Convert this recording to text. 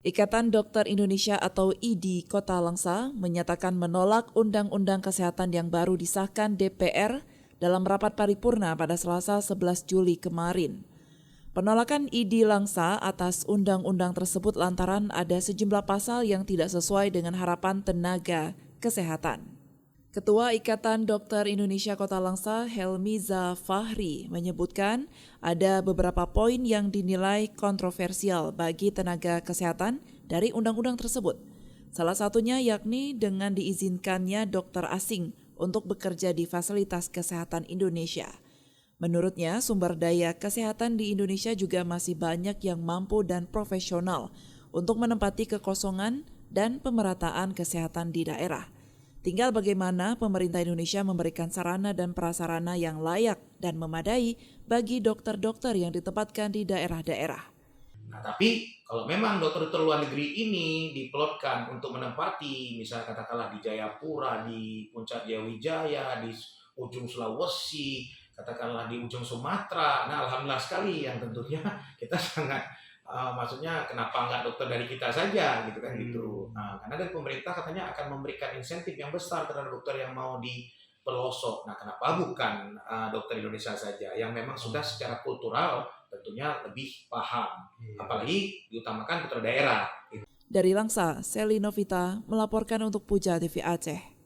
Ikatan Dokter Indonesia atau IDI Kota Langsa menyatakan menolak Undang-Undang Kesehatan yang baru disahkan DPR dalam rapat paripurna pada Selasa 11 Juli kemarin. Penolakan IDI Langsa atas undang-undang tersebut lantaran ada sejumlah pasal yang tidak sesuai dengan harapan tenaga kesehatan. Ketua Ikatan Dokter Indonesia Kota Langsa, Helmiza Fahri, menyebutkan ada beberapa poin yang dinilai kontroversial bagi tenaga kesehatan dari undang-undang tersebut. Salah satunya yakni dengan diizinkannya dokter asing untuk bekerja di fasilitas kesehatan Indonesia. Menurutnya, sumber daya kesehatan di Indonesia juga masih banyak yang mampu dan profesional untuk menempati kekosongan dan pemerataan kesehatan di daerah. Tinggal bagaimana pemerintah Indonesia memberikan sarana dan prasarana yang layak dan memadai bagi dokter-dokter yang ditempatkan di daerah-daerah. Nah, tapi kalau memang dokter-dokter luar negeri ini diplotkan untuk menempati, misalnya katakanlah di Jayapura, di Puncak Jayawijaya, di ujung Sulawesi, katakanlah di ujung Sumatera, nah alhamdulillah sekali yang tentunya kita sangat maksudnya kenapa nggak dokter dari kita saja gitu kan gitu. Nah, karena dari pemerintah katanya akan memberikan insentif yang besar terhadap dokter yang mau di pelosok. Nah, kenapa bukan dokter Indonesia saja yang memang sudah secara kultural tentunya lebih paham, apalagi diutamakan dokter daerah. Dari Langsa, Seli Novita melaporkan untuk Puja TV Aceh.